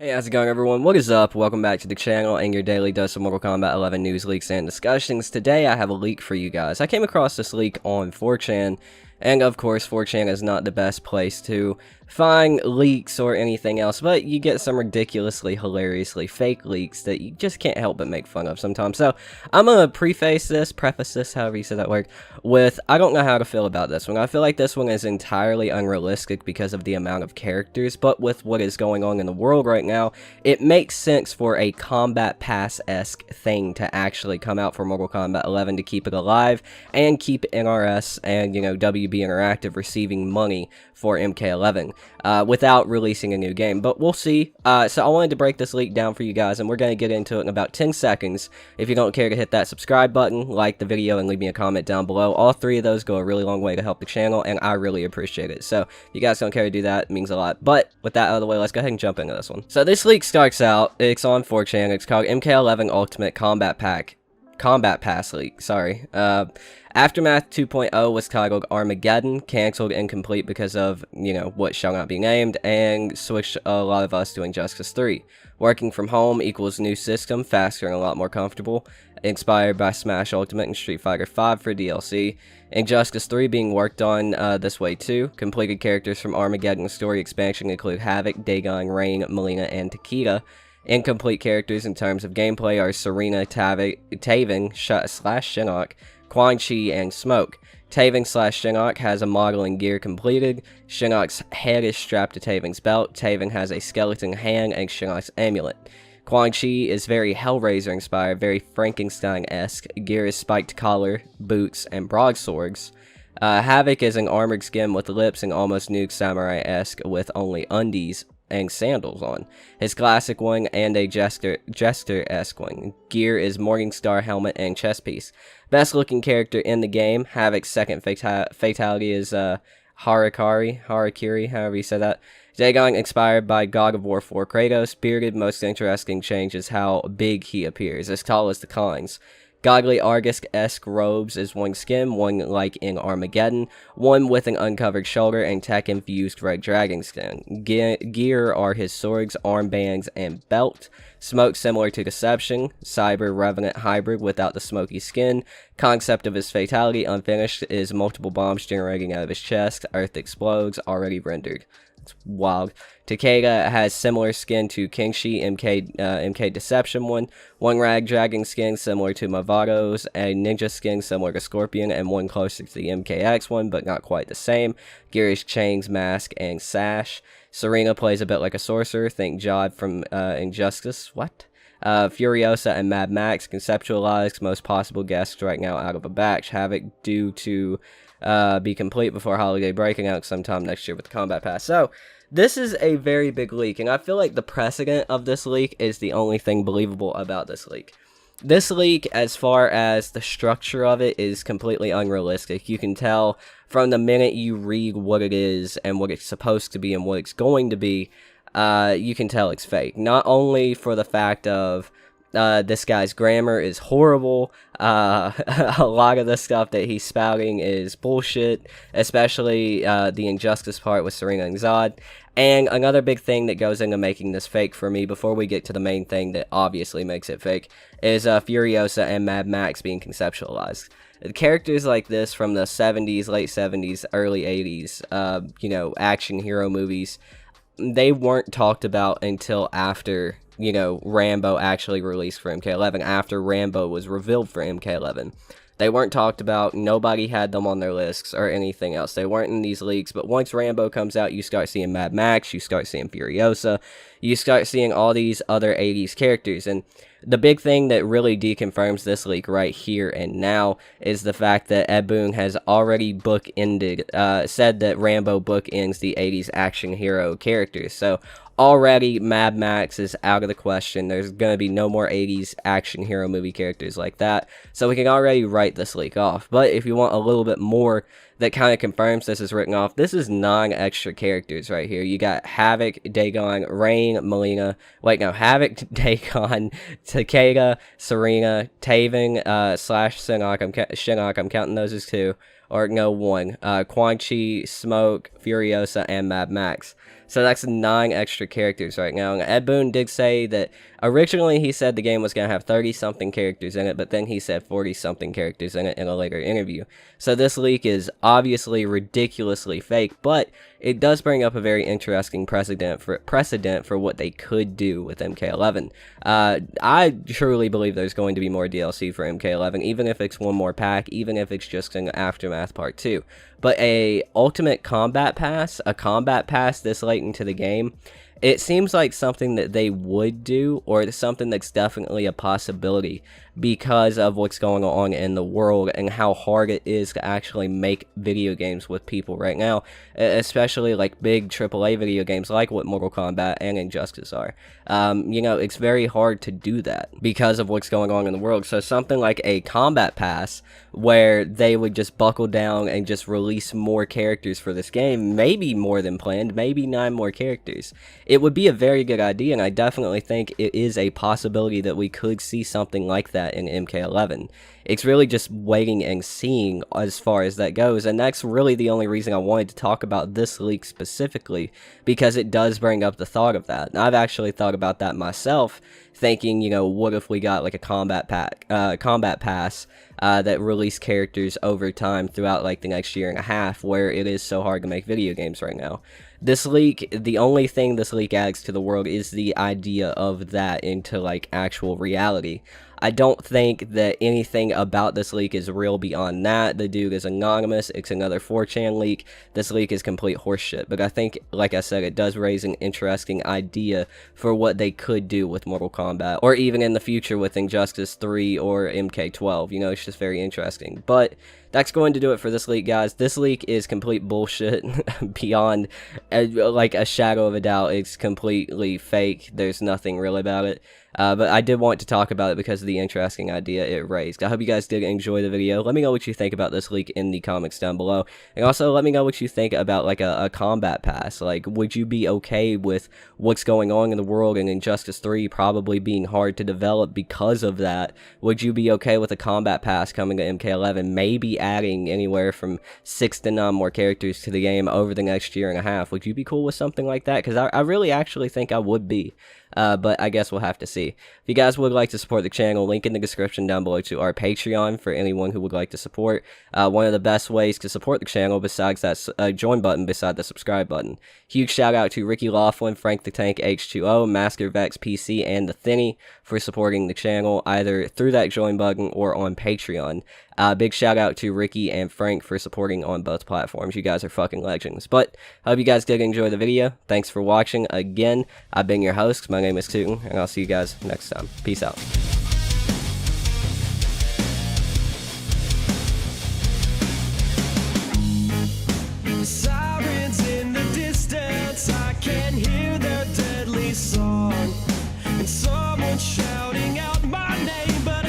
Hey, how's it going, everyone? What is up? Welcome back to the channel and your daily dose of Mortal Kombat 11 news, leaks, and discussions. Today, I have a leak for you guys. I came across this leak on 4chan, and of course, 4chan is not the best place to find leaks or anything else, but you get some ridiculously, hilariously fake leaks that you just can't help but make fun of sometimes. So, I'm gonna preface this, however you say that word, with I don't know how to feel about this one. I feel like this one is entirely unrealistic because of the amount of characters, but with what is going on in the world right now, it makes sense for a Combat Pass-esque thing to actually come out for Mortal Kombat 11 to keep it alive and keep NRS and, WB Interactive receiving money for MK11 without releasing a new game. But we'll see. So I wanted to break this leak down for you guys, and we're going to get into it in about 10 seconds. If you don't care to hit that subscribe button, like the video, and leave me a comment down below. All three of those go a really long way to help the channel, and I really appreciate it. So if you guys don't care to do that, it means a lot. But with that out of the way, let's go ahead and jump into this one. So this leak starts out, it's on 4chan, it's called MK11 Ultimate Combat Pass leak, sorry. Aftermath 2.0 was titled Armageddon, cancelled incomplete because of, what shall not be named, and switched a lot of us to Injustice 3. Working from home equals new system, faster and a lot more comfortable, inspired by Smash Ultimate and Street Fighter V for DLC. Injustice 3 being worked on this way too. Completed characters from Armageddon story expansion include Havoc, Dagon, Rain, Melina, and Takeda. Incomplete characters in terms of gameplay are Serena, Taven slash Shinnok, Quan-Chi, and Smoke. Taven slash Shinnok has a modeling gear completed. Shinnok's head is strapped to Taven's belt. Taven has a skeleton hand and Shinnok's amulet. Quan-Chi is very Hellraiser inspired, very Frankenstein-esque. Gear is spiked collar, boots, and broadswords. Havoc is an armored skin with lips and almost Nuke Samurai-esque with only undies and sandals on. His classic wing and a Jester-esque wing. Gear is Morningstar helmet and chest piece. Best looking character in the game. Havoc's second fatality is Harakiri, however you say that. Dagon inspired by God of War 4 Kratos. Bearded, most interesting change is how big he appears, as tall as the Collins. Godly Argus-esque robes is one skin, one like in Armageddon, one with an uncovered shoulder, and tech-infused red dragon skin. Gear are his swords, armbands, and belt. Smoke similar to Deception, Cyber Revenant hybrid without the smoky skin. Concept of his fatality unfinished is multiple bombs generating out of his chest. Earth explodes, already rendered. It's wild. Takeda has similar skin to Kingshi, MK Deception one rag dragon skin similar to Mavado's, a ninja skin similar to Scorpion, and one closer to the MKX one, but not quite the same. Gear is chains, mask, and sash. Serena plays a bit like a sorcerer, think Jod from Injustice. What? Furiosa and Mad Max conceptualized most possible guests right now out of a batch. Havoc due to be complete before holiday breaking out sometime next year with the Combat Pass. So, this is a very big leak, and I feel like the precedent of this leak is the only thing believable about this leak. This leak, as far as the structure of it, is completely unrealistic. You can tell from the minute you read what it is and what it's supposed to be and what it's going to be, you can tell it's fake. Not only for the fact of this guy's grammar is horrible, a lot of the stuff that he's spouting is bullshit, especially the Injustice part with Serena and Zod. And another big thing that goes into making this fake for me, before we get to the main thing that obviously makes it fake, is Furiosa and Mad Max being conceptualized. Characters like this from the 70s, late 70s, early 80s, action hero movies, they weren't talked about until after, Rambo actually released for MK11, after Rambo was revealed for MK11. They weren't talked about, nobody had them on their lists or anything else. They weren't in these leaks, but once Rambo comes out, you start seeing Mad Max, you start seeing Furiosa, you start seeing all these other 80s characters, and the big thing that really deconfirms this leak right here and now is the fact that Ed Boon has already said that Rambo bookends the 80s action hero characters. So already Mad Max is out of the question. There's going to be no more 80s action hero movie characters like that. So we can already write this leak off. But if you want a little bit more that kind of confirms this is written off, this is 9 extra characters right here. You got Havoc, Dagon, Rain, Melina. Wait, no, Havoc, Dagon, Takeda, Serena, Taven, slash Shinnok. I'm counting those as 2. Or no, 1. Quan-Chi, Smoke, Furiosa, and Mad Max. So that's 9 extra characters right now. And Ed Boon did say that originally he said the game was going to have 30-something characters in it, but then he said 40-something characters in it in a later interview. So this leak is obviously ridiculously fake, but it does bring up a very interesting precedent for what they could do with MK11. I truly believe there's going to be more DLC for MK11, even if it's one more pack, even if it's just an Aftermath Part 2. But a ultimate combat pass, a combat pass this late into the game, it seems like something that they would do, or it's something that's definitely a possibility because of what's going on in the world and how hard it is to actually make video games with people right now, especially like big AAA video games like what Mortal Kombat and Injustice are. You know, it's very hard to do that because of what's going on in the world. So something like a combat pass where they would just buckle down and just release more characters for this game, maybe more than planned, maybe 9 more characters. It would be a very good idea, and I definitely think it is a possibility that we could see something like that in MK11. It's really just waiting and seeing as far as that goes, and that's really the only reason I wanted to talk about this leak specifically, because it does bring up the thought of that. And I've actually thought about that myself, thinking, you know, what if we got like a combat pass that released characters over time throughout like the next year and a half, where it is so hard to make video games right now. This leak, the only thing this leak adds to the world is the idea of that into like actual reality. I don't think that anything about this leak is real beyond that. The dude is anonymous. It's another 4chan leak. This leak is complete horseshit. But I think, like I said, it does raise an interesting idea for what they could do with Mortal Kombat, or even in the future with Injustice 3 or MK12. You know, it's just very interesting. But that's going to do it for this leak, guys. This leak is complete bullshit beyond like a shadow of a doubt. It's completely fake. There's nothing real about it. But I did want to talk about it because of the interesting idea it raised. I hope you guys did enjoy the video. Let me know what you think about this leak in the comments down below. And also, let me know what you think about, like, a combat pass. Like, would you be okay with what's going on in the world and Injustice 3 probably being hard to develop because of that? Would you be okay with a combat pass coming to MK11, maybe adding anywhere from 6 to 9 more characters to the game over the next year and a half? Would you be cool with something like that? Because I really actually think I would be. But I guess we'll have to see. If you guys would like to support the channel, link in the description down below to our Patreon for anyone who would like to support. One of the best ways to support the channel besides that join button beside the subscribe button. Huge shout out to Ricky Laughlin, Frank the Tank H2O, Master Vex PC, and the Thinny for supporting the channel either through that join button or on Patreon. Big shout out to Ricky and Frank for supporting on both platforms. You guys are fucking legends. But I hope you guys did enjoy the video. Thanks for watching. Again, I've been your host. My name is Tooten, and I'll see you guys next time. Peace out. Sirens in the distance, I can hear their deadly song, and someone shouting out my name, but